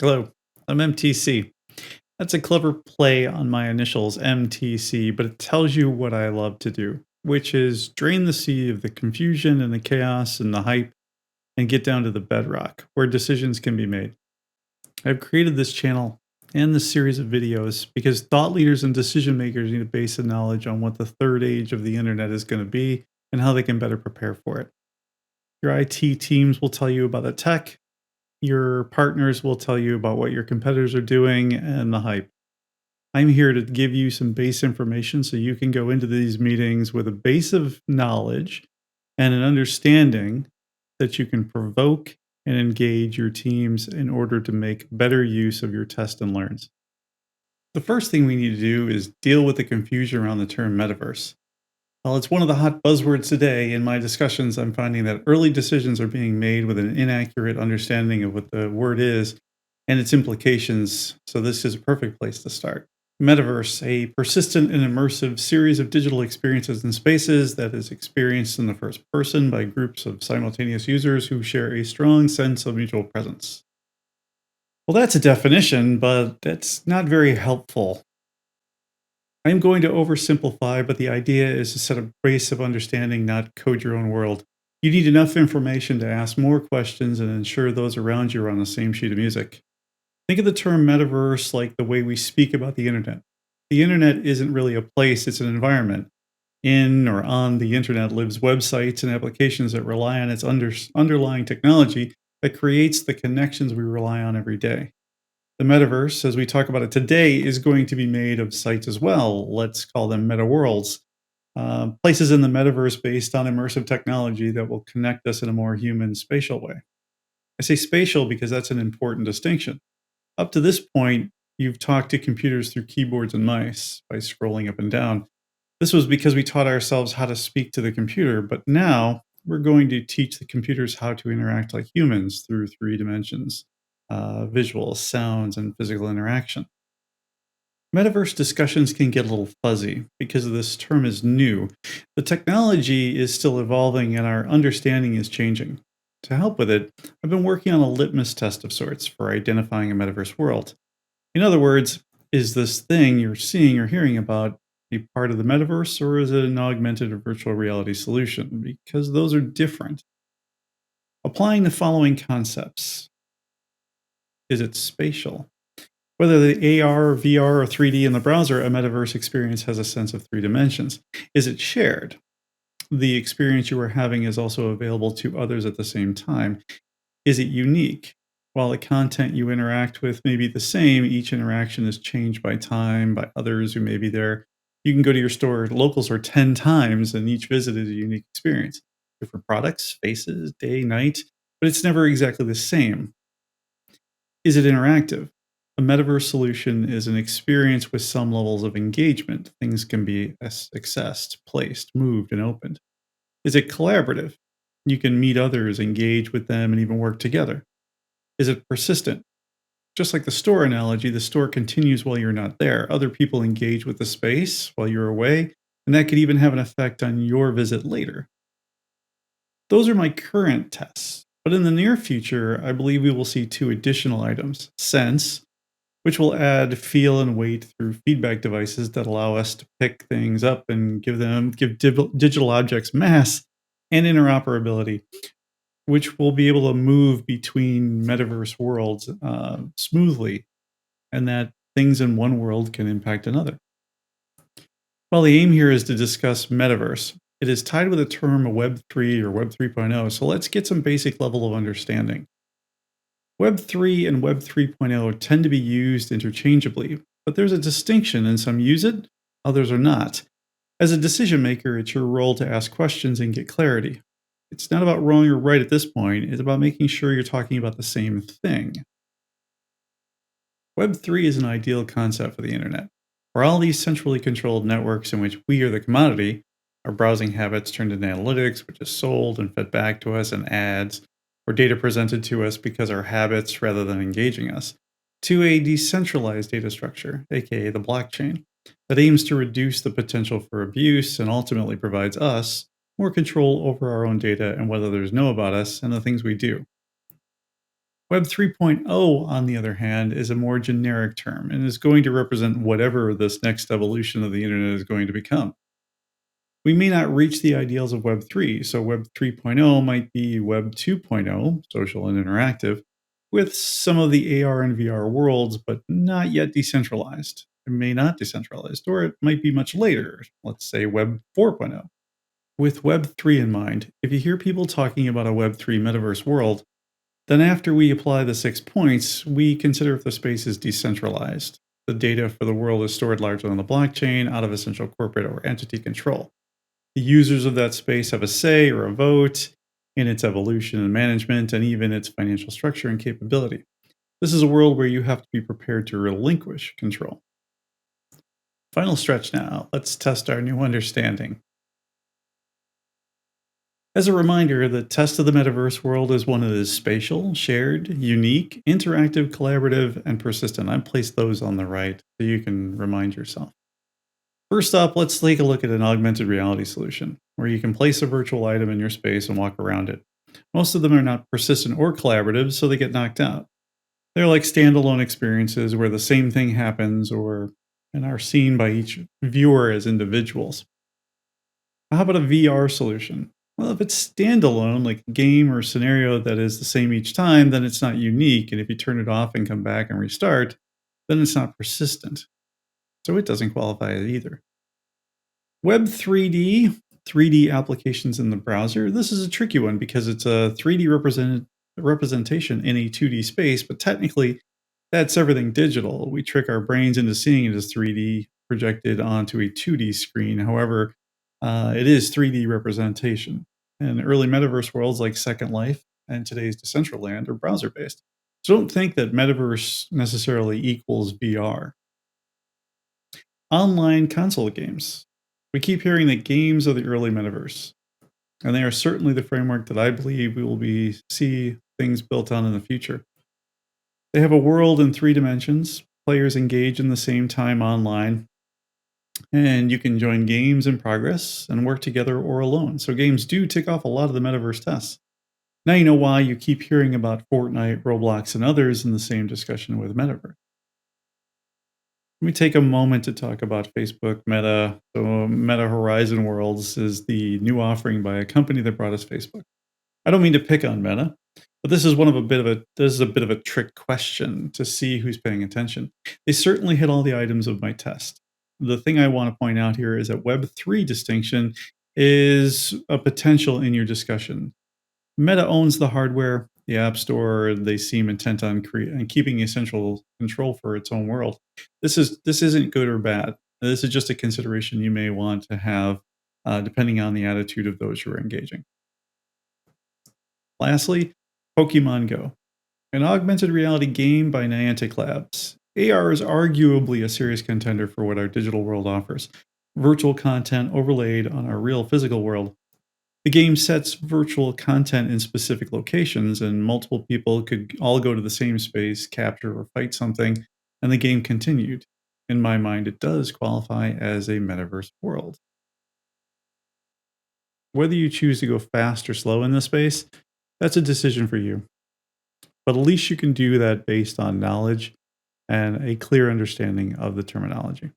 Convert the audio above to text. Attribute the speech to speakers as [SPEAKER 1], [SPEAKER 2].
[SPEAKER 1] Hello, I'm MTC. That's a clever play on my initials, MTC, but it tells you what I love to do, which is drain the sea of the confusion and the chaos and the hype and get down to the bedrock where decisions can be made. I've created this channel and this series of videos because thought leaders and decision makers need a base of knowledge on what the third age of the internet is going to be and how they can better prepare for it. Your IT teams will tell you about the tech, your partners will tell you about what your competitors are doing and the hype. I'm here to give you some base information so you can go into these meetings with a base of knowledge and an understanding that you can provoke and engage your teams in order to make better use of your test and learns. The first thing we need to do is deal with the confusion around the term metaverse. While it's one of the hot buzzwords today, in my discussions, I'm finding that early decisions are being made with an inaccurate understanding of what the word is and its implications. So, this is a perfect place to start. Metaverse, a persistent and immersive series of digital experiences and spaces that is experienced in the first person by groups of simultaneous users who share a strong sense of mutual presence. Well, that's a definition, but that's not very helpful. I'm going to oversimplify, but the idea is to set a base of understanding, not code your own world. You need enough information to ask more questions and ensure those around you are on the same sheet of music. Think of the term metaverse like the way we speak about the internet. The internet isn't really a place, it's an environment. In or on the internet lives websites and applications that rely on its underlying technology that creates the connections we rely on every day. The metaverse, as we talk about it today, is going to be made of sites as well. Let's call them meta worlds. Places in the metaverse based on immersive technology that will connect us in a more human, spatial way. I say spatial because that's an important distinction. Up to this point, you've talked to computers through keyboards and mice by scrolling up and down. This was because we taught ourselves how to speak to the computer, but now we're going to teach the computers how to interact like humans through three dimensions: visuals, sounds, and physical interaction. Metaverse discussions can get a little fuzzy because this term is new. The technology is still evolving and our understanding is changing. To help with it, I've been working on a litmus test of sorts for identifying a metaverse world. In other words, is this thing you're seeing or hearing about a part of the metaverse, or is it an augmented or virtual reality solution? Because those are different. Applying the following concepts: is it spatial? Whether the AR, VR, or 3D in the browser, a metaverse experience has a sense of three dimensions. Is it shared? The experience you are having is also available to others at the same time. Is it unique? While the content you interact with may be the same, each interaction is changed by time, by others who may be there. You can go to your store, local store, 10 times, and each visit is a unique experience. Different products, faces, day, night, but it's never exactly the same. Is it interactive? A metaverse solution is an experience with some levels of engagement. Things can be accessed, placed, moved, and opened. Is it collaborative? You can meet others, engage with them, and even work together. Is it persistent? Just like the store analogy, the store continues while you're not there. Other people engage with the space while you're away, and that could even have an effect on your visit later. Those are my current tests. But in the near future, I believe we will see two additional items: sense, which will add feel and weight through feedback devices that allow us to pick things up and give digital objects mass, and interoperability, which will be able to move between metaverse worlds smoothly, and that things in one world can impact another. Well, the aim here is to discuss metaverse. It is tied with the term Web3 or Web 3.0, so let's get some basic level of understanding. Web 3 and Web 3.0 tend to be used interchangeably, but there's a distinction, and some use it, others are not. As a decision maker, it's your role to ask questions and get clarity. It's not about wrong or right at this point, it's about making sure you're talking about the same thing. Web 3 is an ideal concept for the internet, where all these centrally controlled networks in which we are the commodity, our browsing habits turned into analytics, which is sold and fed back to us in ads, or data presented to us because our habits rather than engaging us, to a decentralized data structure, aka the blockchain, that aims to reduce the potential for abuse and ultimately provides us more control over our own data and what others know about us and the things we do. Web 3.0, on the other hand, is a more generic term and is going to represent whatever this next evolution of the internet is going to become. We may not reach the ideals of Web 3, so Web 3.0 might be Web 2.0, social and interactive, with some of the AR and VR worlds, but not yet decentralized. It may not decentralized, or it might be much later, let's say Web 4.0. With Web 3 in mind, if you hear people talking about a Web 3 metaverse world, then after we apply the 6 points, we consider if the space is decentralized. The data for the world is stored largely on the blockchain, out of essential corporate or entity control. The users of that space have a say or a vote in its evolution and management, and even its financial structure and capability. This is a world where you have to be prepared to relinquish control. Final stretch now. Let's test our new understanding. As a reminder, the test of the metaverse world is one that is spatial, shared, unique, interactive, collaborative, and persistent. I placed those on the right so you can remind yourself. First up, let's take a look at an augmented reality solution where you can place a virtual item in your space and walk around it. Most of them are not persistent or collaborative, so they get knocked out. They're like standalone experiences where the same thing happens or and are seen by each viewer as individuals. How about a VR solution? Well, if it's standalone, like a game or scenario that is the same each time, then it's not unique. And if you turn it off and come back and restart, then it's not persistent. So it doesn't qualify either. Web 3D, 3D applications in the browser. This is a tricky one because it's a 3D representation in a 2D space, but technically that's everything digital. We trick our brains into seeing it as 3D projected onto a 2D screen. However, it is 3D representation. And early metaverse worlds like Second Life and today's Decentraland are browser based. So don't think that metaverse necessarily equals VR. Online console games. We keep hearing that games are the early metaverse, and they are certainly the framework that I believe we will be see things built on in the future. They have a world in 3 dimensions. Players engage in the same time online, and you can join games in progress and work together or alone. So games do tick off a lot of the metaverse tests. Now you know why you keep hearing about Fortnite, Roblox, and others in the same discussion with metaverse. Let me take a moment to talk about Facebook Meta. So, Meta Horizon Worlds is the new offering by a company that brought us Facebook. I don't mean to pick on Meta, but this is a bit of a trick question to see who's paying attention. They certainly hit all the items of my test. The thing I want to point out here is that Web 3 distinction is a potential in your discussion. Meta owns the hardware, the App Store. They seem intent on and keeping essential control for its own world. This isn't good or bad. This is just a consideration you may want to have, depending on the attitude of those who are engaging. Lastly, Pokemon Go, an augmented reality game by Niantic Labs. AR is arguably a serious contender for what our digital world offers. Virtual content overlaid on our real physical world. The game sets virtual content in specific locations, and multiple people could all go to the same space, capture or fight something, and the game continued. In my mind, it does qualify as a metaverse world. Whether you choose to go fast or slow in this space, that's a decision for you. But at least you can do that based on knowledge and a clear understanding of the terminology.